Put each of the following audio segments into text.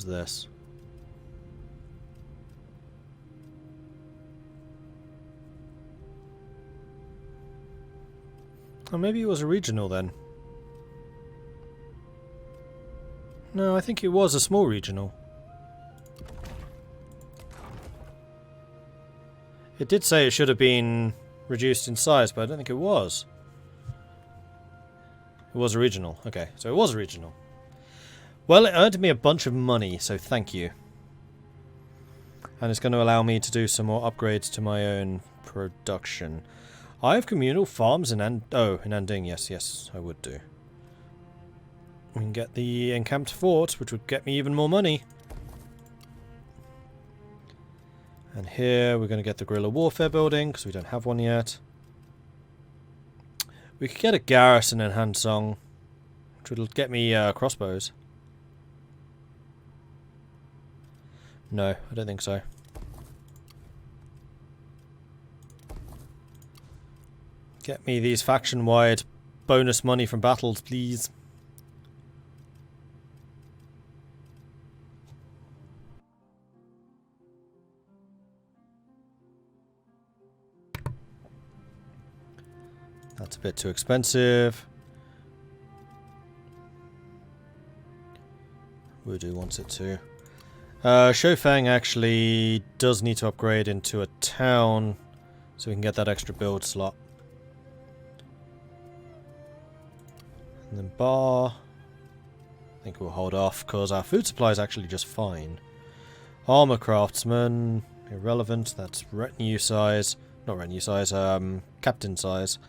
was this? Oh, maybe it was a regional then. No, I think it was a small regional. It did say it should have been reduced in size, but I don't think it was. It was a regional. Okay, so it was a regional. Well, it earned me a bunch of money, so thank you. And it's going to allow me to do some more upgrades to my own production. I have communal farms in Anding. Yes, I would do. We can get the encamped fort, which would get me even more money. And here we're going to get the guerrilla warfare building, because we don't have one yet. We could get a garrison in Hansong, which would get me crossbows. No, I don't think so. Get me these faction-wide bonus money from battles, please. That's a bit too expensive. Wudu wants it too. Shofang actually does need to upgrade into a town, so we can get that extra build slot. And then Bar, I think we'll hold off because our food supply is actually just fine. Armor craftsman, irrelevant. That's retinue size, not retinue size. Captain size.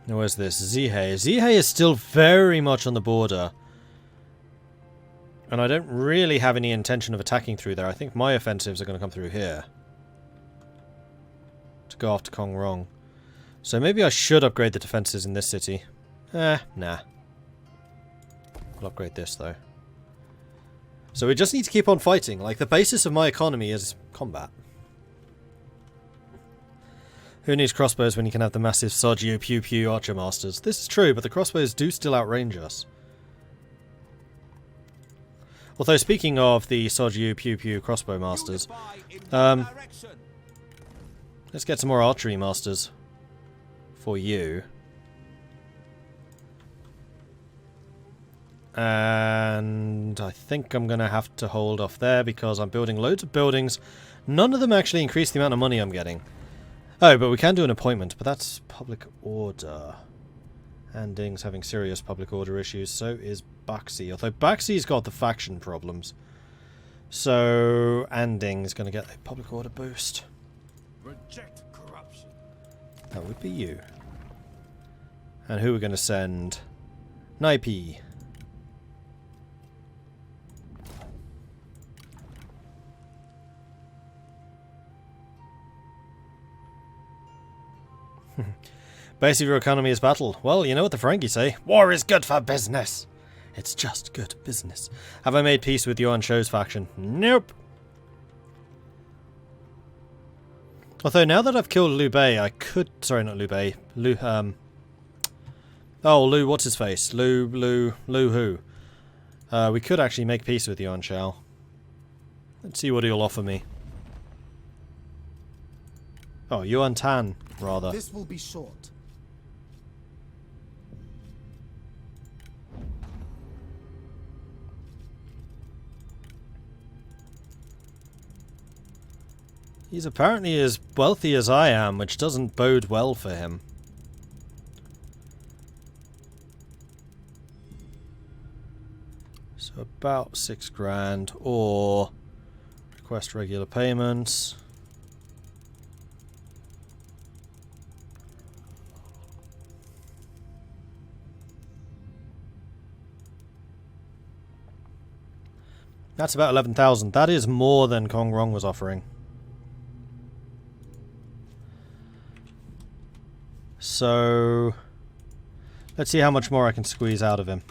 Now where's this? Zihei. Zihei is still very much on the border. And I don't really have any intention of attacking through there. I think my offensives are going to come through here. To go after Kong Rong. So maybe I should upgrade the defenses in this city. Nah. I'll upgrade this though. So we just need to keep on fighting. Like, the basis of my economy is combat. Who needs crossbows when you can have the massive Sojio Pew Pew Archer Masters? This is true, but the crossbows do still outrange us. Although, speaking of the Sojio Pew Pew Crossbow Masters, let's get some more Archery Masters for you. And I think I'm going to have to hold off there because I'm building loads of buildings. None of them actually increase the amount of money I'm getting. Oh, but we can do an appointment, but that's public order. Anding's having serious public order issues, so is Baxi. Although Baxi's got the faction problems. So Anding's going to get a public order boost. Reject corruption. That would be you. And who we're going to send? Naipi. Base of your economy is battle. Well, you know what the Ferengi say. War is good for business. It's just good business. Have I made peace with Yuan Shou's faction? Nope. Although now that I've killed Liu Bei, I could... Sorry, not Liu Bei. Liu, oh, Liu, what's his face? Liu who? We could actually make peace with Yuan Shao. Let's see what he'll offer me. Oh, Yuan Tan, rather. This will be short. He's apparently as wealthy as I am, which doesn't bode well for him. So about 6 grand, or request regular payments. That's about 11,000. That is more than Kong Rong was offering. So, let's see how much more I can squeeze out of him.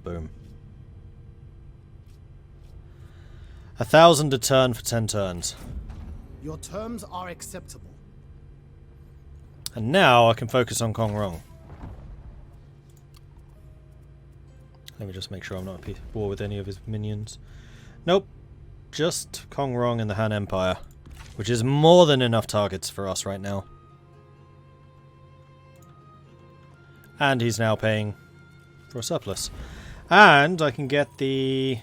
Boom. 1,000 a turn for 10 turns. Your terms are acceptable. And now I can focus on Kong Rong. Let me just make sure I'm not at war with any of his minions. Nope. Just Kong Rong and the Han Empire. Which is more than enough targets for us right now. And he's now paying for a surplus. And I can get the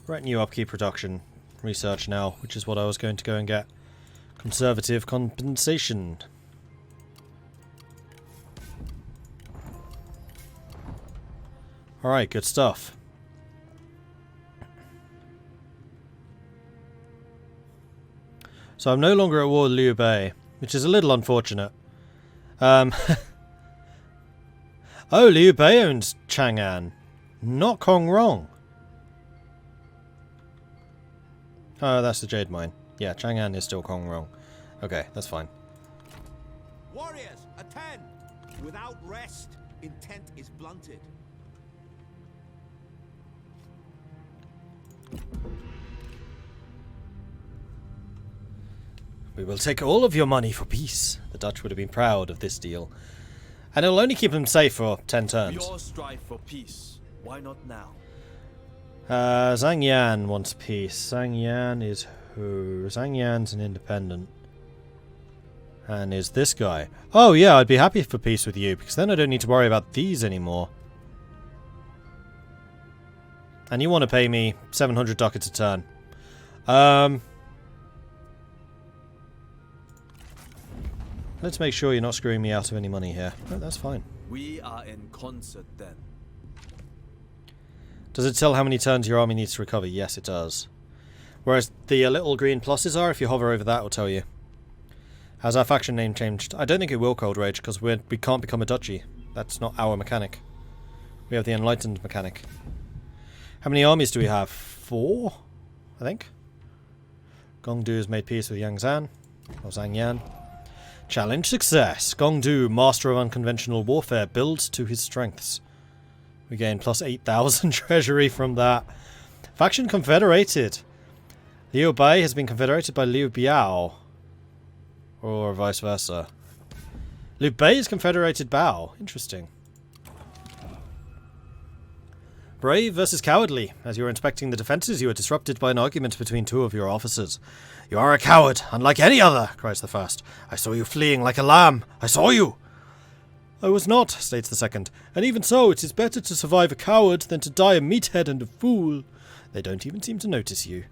retinue upkeep production research now, which is what I was going to go and get. Conservative compensation. Alright, good stuff. So I'm no longer at war with Liu Bei, which is a little unfortunate. Oh, Liu Bei owns Chang'an, not Kong Rong. Oh, that's the Jade Mine. Yeah, Chang'an is still Kong Rong. Okay, that's fine. Warriors, attend! Without rest, intent is blunted. We will take all of your money for peace. The Dutch would have been proud of this deal. And it'll only keep them safe for 10 turns. We all strive for peace. Why not now? Zhang Yan wants peace. Zhang Yan is who? Zhang Yan's an independent. And is this guy. Oh yeah, I'd be happy for peace with you, because then I don't need to worry about these anymore. And you want to pay me 700 ducats a turn. Let's make sure you're not screwing me out of any money here. No, that's fine. We are in concert then. Does it tell how many turns your army needs to recover? Yes, it does. Whereas the little green pluses are, if you hover over that, it'll tell you. Has our faction name changed? I don't think it will, Cold Rage, because we can't become a duchy. That's not our mechanic. We have the Enlightened mechanic. How many armies do we have? 4, I think. Gong Du has made peace with Yang Zan, or Zhang Yan. Challenge success. Gong Du, master of unconventional warfare, builds to his strengths. We gain plus 8,000 treasury from that. Faction confederated. Liu Bei has been confederated by Liu Biao. Or vice versa. Liu Bei is confederated Bao. Interesting. Brave versus cowardly. As you were inspecting the defences, you were disrupted by an argument between 2 of your officers. You are a coward, unlike any other, cries the first. I saw you fleeing like a lamb. I saw you. I was not, states the second. And even so, it is better to survive a coward than to die a meathead and a fool. They don't even seem to notice you.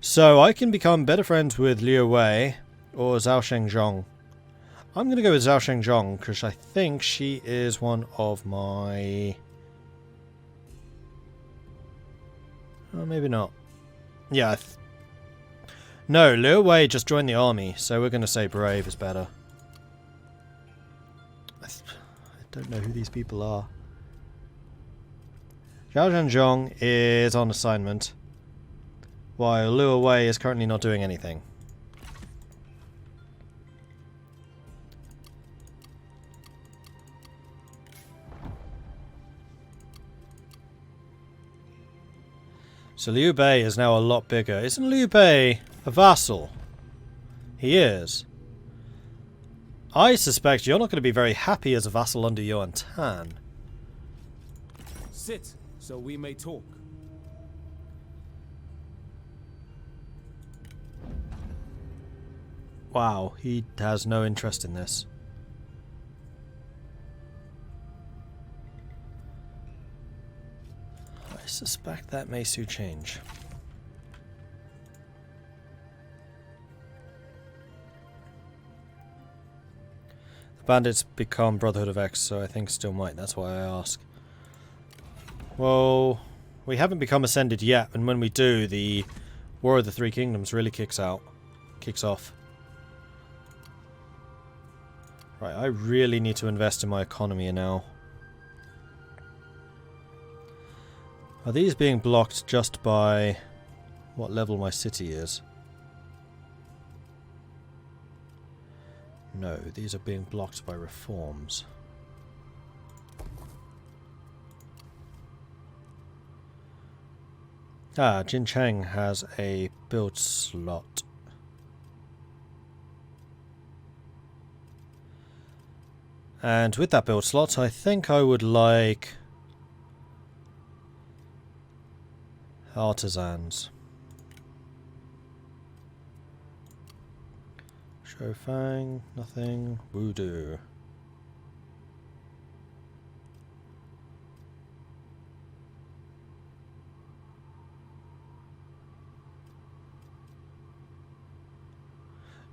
So I can become better friends with Liu Wei or Zhao Shengzhong. I'm going to go with Zhao Shengzhong because I think she is one of my... Oh, maybe not. Yeah. No, Liu Wei just joined the army, so we're going to say Brave is better. I don't know who these people are. Zhao Zhanzhong is on assignment, while Liu Wei is currently not doing anything. So Liu Bei is now a lot bigger. Isn't Liu Bei a vassal? He is. I suspect you're not going to be very happy as a vassal under Yuan Tan. Sit, so we may talk. Wow, he has no interest in this. I suspect that may soon change. The bandits become Brotherhood of X, so I think still might. That's why I ask. Well, we haven't become Ascended yet, and when we do, the War of the Three Kingdoms really kicks off. Right, I really need to invest in my economy now. Are these being blocked just by what level my city is? No, these are being blocked by reforms. Ah, Jin Cheng has a build slot. And with that build slot, I think I would like artisans. Shofang, nothing. Voodoo.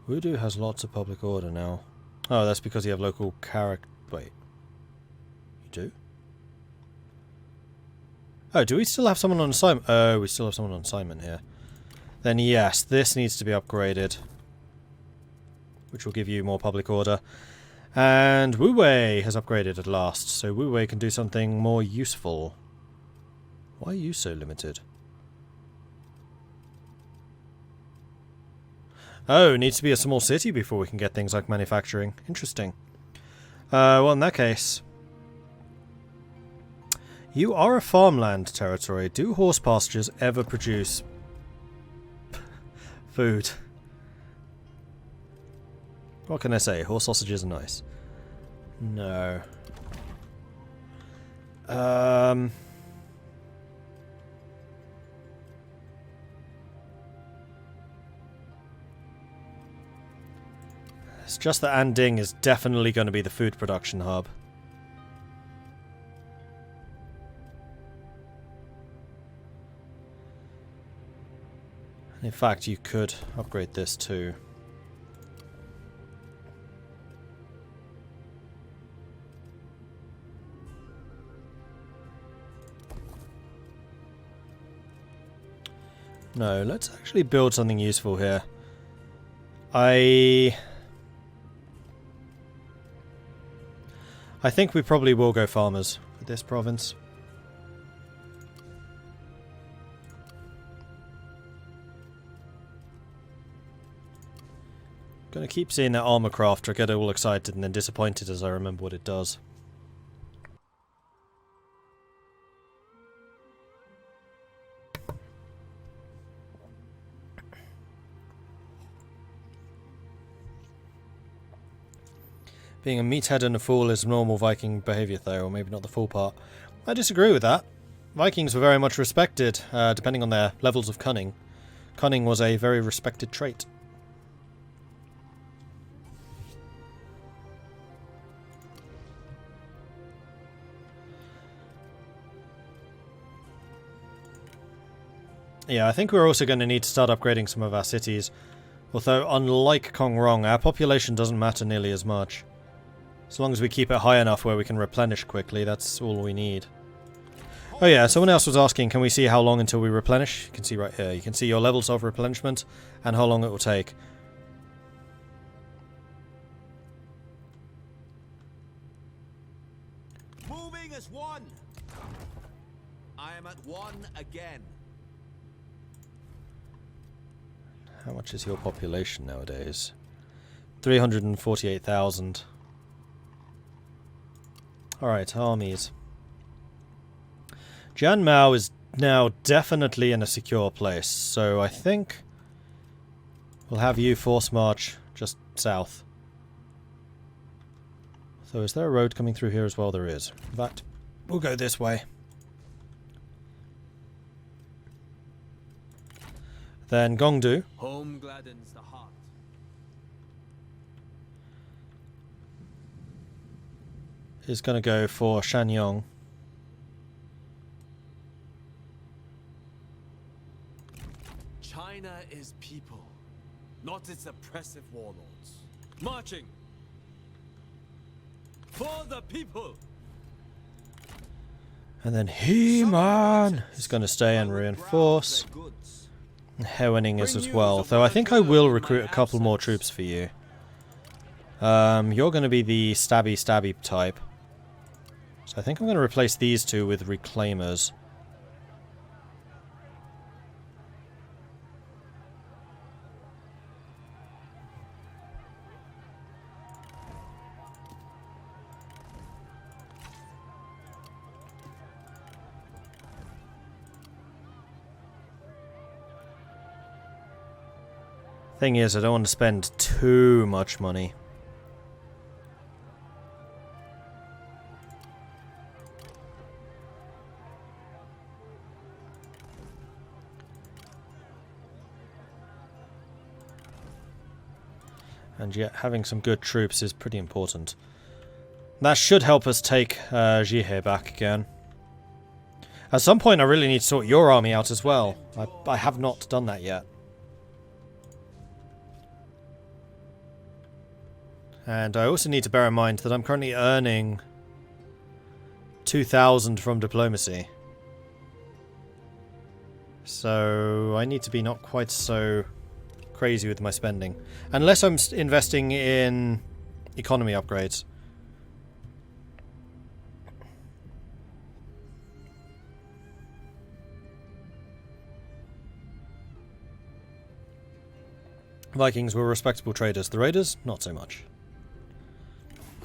Voodoo has lots of public order now. Oh, that's because you have local character. Wait. You do? Oh, do we still have someone on assignment? Oh, we still have someone on assignment here. Then yes, this needs to be upgraded. Which will give you more public order. And Wu Wei has upgraded at last, so Wu Wei can do something more useful. Why are you so limited? Oh, it needs to be a small city before we can get things like manufacturing. Interesting. Well, in that case... You are a farmland territory. Do horse pastures ever produce... food? What can I say? Horse sausages are nice. No. It's just that Anding is definitely going to be the food production hub. In fact, you could upgrade this too. No, let's actually build something useful here. I think we probably will go farmers with this province. Gonna keep seeing that armor crafter get all excited and then disappointed as I remember what it does. Being a meathead and a fool is normal Viking behaviour though, or maybe not the full part. I disagree with that. Vikings were very much respected, depending on their levels of cunning. Cunning was a very respected trait. Yeah, I think we're also going to need to start upgrading some of our cities. Although, unlike Kong Rong, our population doesn't matter nearly as much. As long as we keep it high enough where we can replenish quickly, that's all we need. Oh yeah, someone else was asking, can we see how long until we replenish? You can see right here. You can see your levels of replenishment and how long it will take. Moving as one. I am at one again. How much is your population nowadays? 348,000. Alright, armies. Jian Mao is now definitely in a secure place, so I think we'll have you force march just south. So is there a road coming through here as well? There is. In fact, we'll go this way. Then Gongdu. Home gladdens the heart. Is going to go for Shanyong. China is people, not its oppressive warlords. Marching for the people. And then He-Man is going to stay and reinforce. Hewening is as well, though I think I will recruit a couple more troops for you. You're going to be the stabby type. So I think I'm going to replace these two with reclaimers. Thing is, I don't want to spend too much money. And yet having some good troops is pretty important. That should help us take Jihe back again. At some point I really need to sort your army out as well. I have not done that yet. And I also need to bear in mind that I'm currently earning 2,000 from diplomacy. So I need to be not quite so crazy with my spending. Unless I'm investing in economy upgrades. Vikings were respectable traders. The raiders, not so much.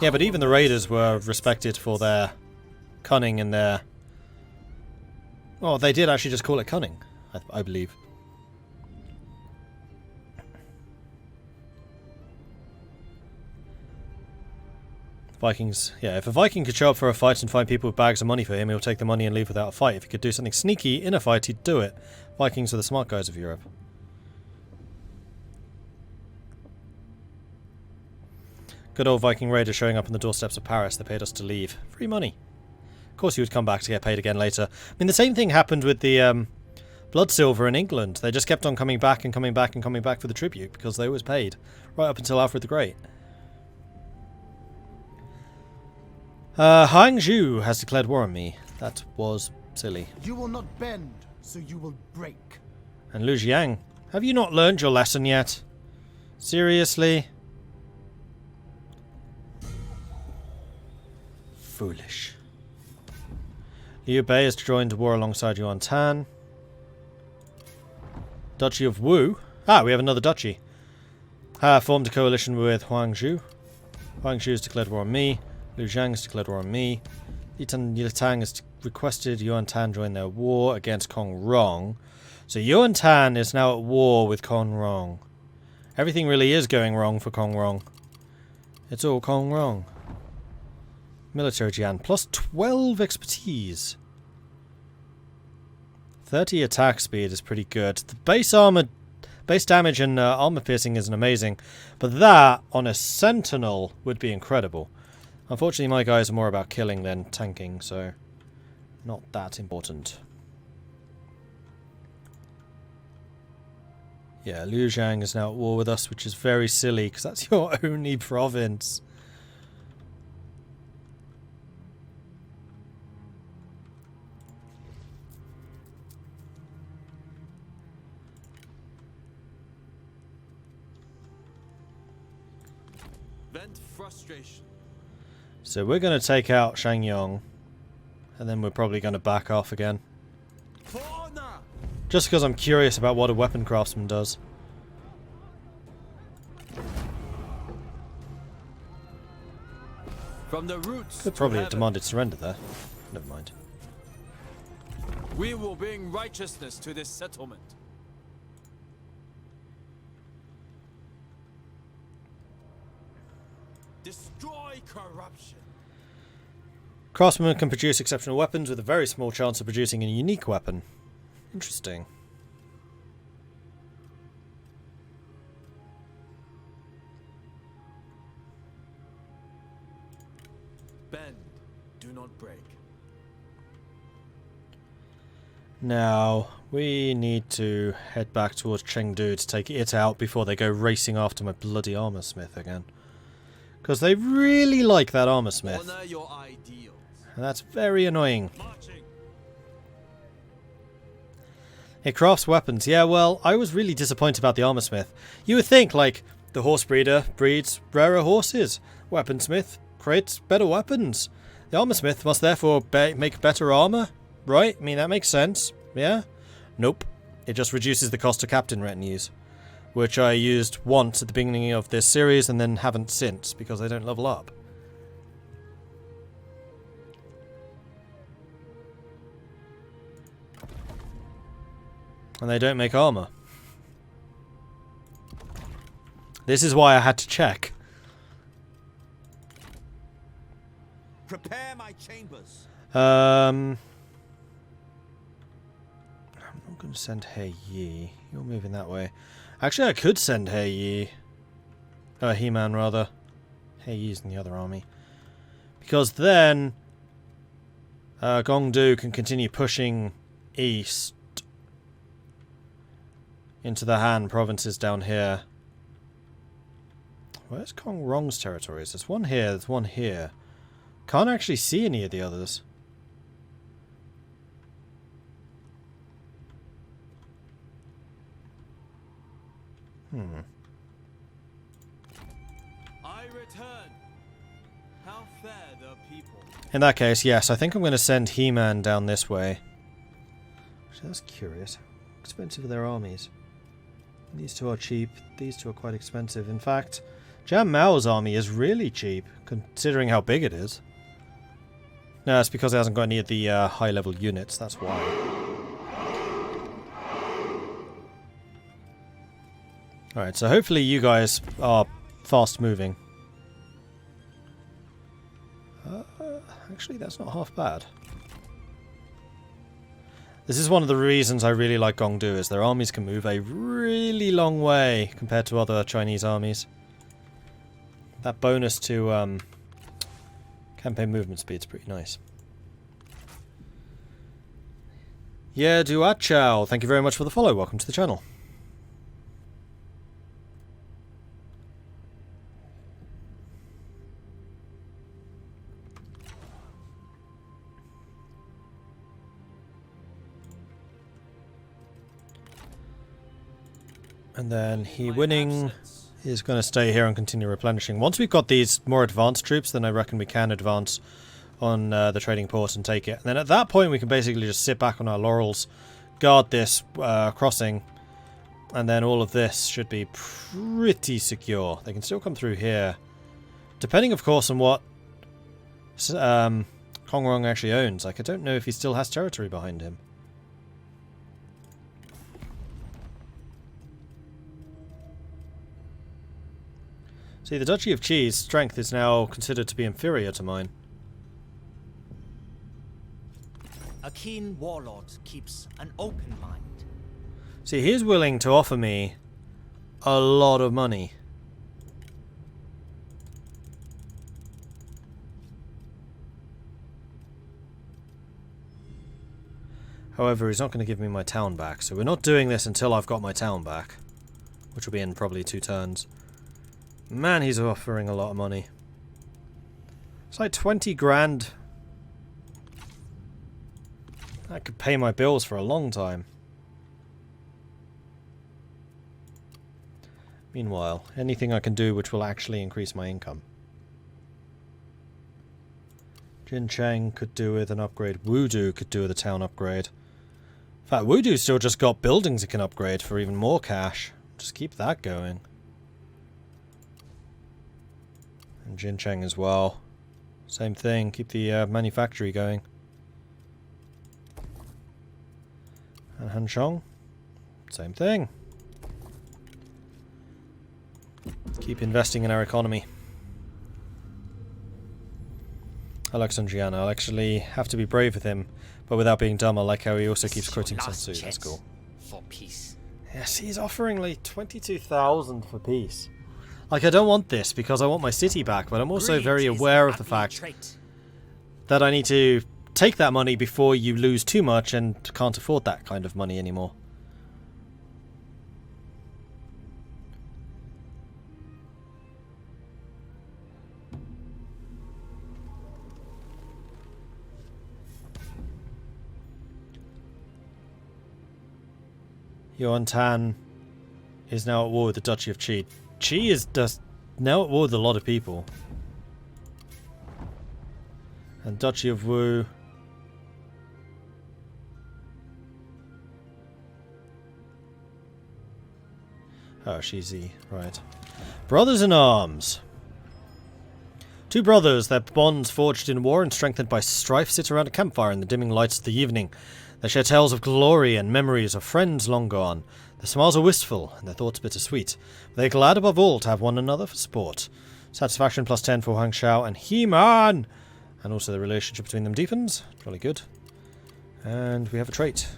Yeah, but even the raiders were respected for their cunning and their... Oh, they did actually just call it cunning, I believe. Vikings, yeah, if a Viking could show up for a fight and find people with bags of money for him, he'll take the money and leave without a fight. If he could do something sneaky in a fight, he'd do it. Vikings are the smart guys of Europe. Good old Viking raiders showing up on the doorsteps of Paris. They paid us to leave. Free money. Of course you would come back to get paid again later. I mean, the same thing happened with the blood silver in England. They just kept on coming back and coming back and coming back for the tribute because they always paid. Right up until Alfred the Great. Hangzhou has declared war on me. That was silly. You will not bend, so you will break. And Lu Jiang, have you not learned your lesson yet? Seriously? Foolish. Liu Bei has joined the war alongside Yuan Tan. Duchy of Wu. Ah, we have another duchy. Formed a coalition with Huangzhou. Huangzhou has declared war on me. Liu Zhang has declared war on me. Yiltang has requested Yuan Tan join their war against Kong Rong. So Yuan Tan is now at war with Kong Rong. Everything really is going wrong for Kong Rong. It's all Kong Rong. Military Jian, plus 12 expertise. 30 attack speed is pretty good. The base damage and armor piercing isn't amazing, but that on a sentinel would be incredible. Unfortunately, my guys are more about killing than tanking, so not that important. Yeah, Liu Zhang is now at war with us, which is very silly, because that's your only province. Vent frustration. So we're going to take out Shangyong, and then we're probably going to back off again. For honor! Just because I'm curious about what a weapon craftsman does. From the roots Could to probably have heaven, demanded surrender there. Never mind. we will bring righteousness to this settlement. Destroy corruption. Craftsmen can produce exceptional weapons with a very small chance of producing a unique weapon. Interesting. Bend, do not break. Now, we need to head back towards Chengdu to take it out before they go racing after my bloody armor smith again. Because they really like that armor smith. Honor your ideals. And that's very annoying. Marching. It crafts weapons. Yeah, well, I was really disappointed about the armor smith. You would think, like, the horse breeder breeds rarer horses. Weaponsmith creates better weapons. The armor smith must therefore make better armor, right? I mean, that makes sense. Yeah? Nope. It just reduces the cost of captain retinues, which I used once at the beginning of this series and then haven't since because they don't level up. And they don't make armor. This is why I had to check. Prepare my chambers. I'm not going to send He Yi. You're moving that way. Actually, I could send He Yi. He-Man rather. He's in the other army. Because then Gong Du can continue pushing east into the Han provinces down here. Where's Kong Rong's territories? There's one here, there's one here. Can't actually see any of the others. I return. How fair the people. In that case, yes, I think I'm going to send He-Man down this way. Actually, that's curious. How expensive are their armies? These two are cheap. These two are quite expensive. In fact, Jan Mao's army is really cheap, considering how big it is. No, it's because it hasn't got any of the high-level units, that's why. Alright, so hopefully you guys are fast-moving. Actually, that's not half bad. This is one of the reasons I really like Gong Du, is their armies can move a really long way compared to other Chinese armies. That bonus to campaign movement speed is pretty nice. Yeah, Duachao, thank you very much for the follow. Welcome to the channel. And then he winning is going to stay here and continue replenishing. Once we've got these more advanced troops, then I reckon we can advance on the trading port and take it. And then at that point we can basically just sit back on our laurels, guard this crossing, and then all of this should be pretty secure. They can still come through here, depending of course on what Kong Rong actually owns. Like, I don't know if he still has territory behind him. See, the Duchy of Qi's strength is now considered to be inferior to mine. A keen warlord keeps an open mind. See, he's willing to offer me a lot of money. However, he's not going to give me my town back, so we're not doing this until I've got my town back, which will be in probably 2 turns. Man, he's offering a lot of money. It's like 20 grand. That could pay my bills for a long time. Meanwhile, anything I can do which will actually increase my income. Jin Cheng could do with an upgrade. Wudu could do with a town upgrade. In fact, Wudu's still just got buildings it can upgrade for even more cash. Just keep that going. And Jin Cheng as well. Same thing, keep the manufactory going. And Hanshong, same thing. Keep investing in our economy. I like Sun Jian. I'll actually have to be brave with him, but without being dumb. I like how he also keeps quoting Sun Tzu. That's cool. For peace. Yes, he's offering like 22,000 for peace. Like, I don't want this because I want my city back, but I'm also very aware of the fact that I need to take that money before you lose too much and can't afford that kind of money anymore. Yuan Tan is now at war with the Duchy of Qi. Qi is just now at war with a lot of people. And Duchy of Wu. Oh, she's the right. Brothers in arms. 2 brothers, their bonds forged in war and strengthened by strife, sit around a campfire in the dimming lights of the evening. They share tales of glory and memories of friends long gone. Their smiles are wistful and their thoughts bittersweet. They are glad above all to have one another for sport. Satisfaction +10 for Huang Shao and He-Man! And also the relationship between them deepens. Jolly good. And we have a trait.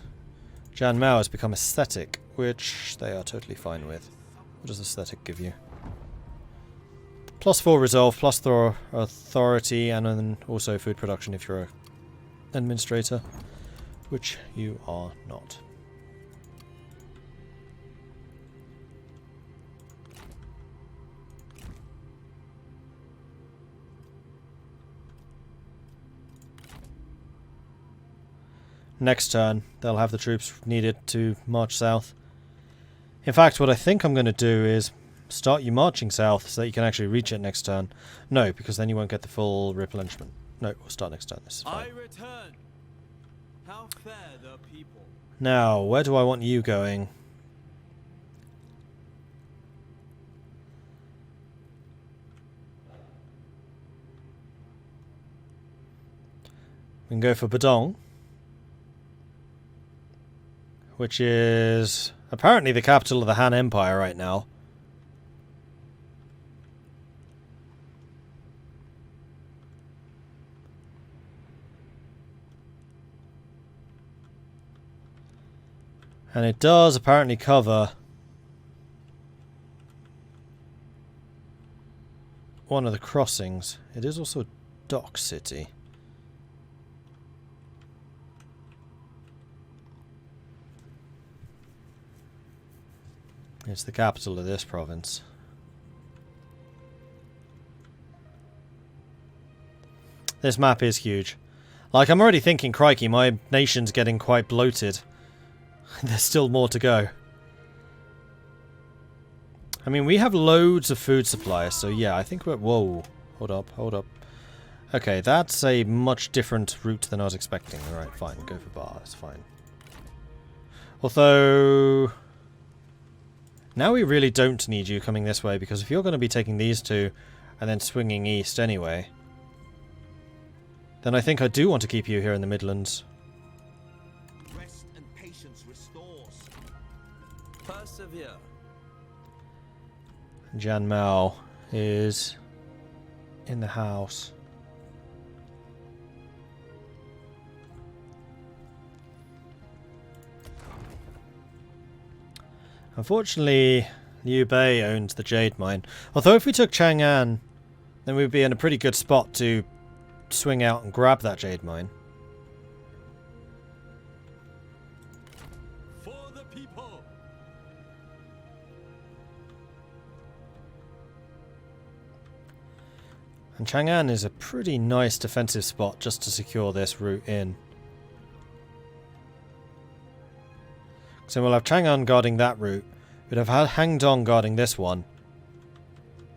Jan Mao has become aesthetic, which they are totally fine with. What does aesthetic give you? +4 resolve, +4 authority, and then also food production if you're an administrator, which you are not. Next turn, they'll have the troops needed to march south. In fact, what I think I'm going to do is start you marching south so that you can actually reach it next turn. No, because then you won't get the full replenishment. No, we'll start next turn. This is fine. I return. How fare the people? Now, where do I want you going? We can go for Badong, which is apparently the capital of the Han Empire right now. And it does apparently cover one of the crossings. It is also a dock city. It's the capital of this province. This map is huge. Like, I'm already thinking, crikey, my nation's getting quite bloated. There's still more to go. I mean, we have loads of food supplies, so yeah, I think we're... Whoa. Hold up, hold up. Okay, that's a much different route than I was expecting. Alright, fine, go for bar, that's fine. Although... now we really don't need you coming this way, because if you're going to be taking these two and then swinging east anyway, then I think I do want to keep you here in the Midlands. Rest and patience restores. Persevere. Jan Mao is in the house. Unfortunately, Liu Bei owns the jade mine. Although if we took Chang'an, then we'd be in a pretty good spot to swing out and grab that jade mine. For the people. And Chang'an is a pretty nice defensive spot just to secure this route in. So we'll have Chang'an guarding that route. We'd have had Hangdong guarding this one.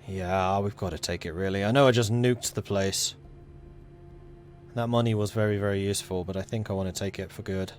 Yeah, we've got to take it really. I know I just nuked the place. That money was very, very useful, but I think I want to take it for good.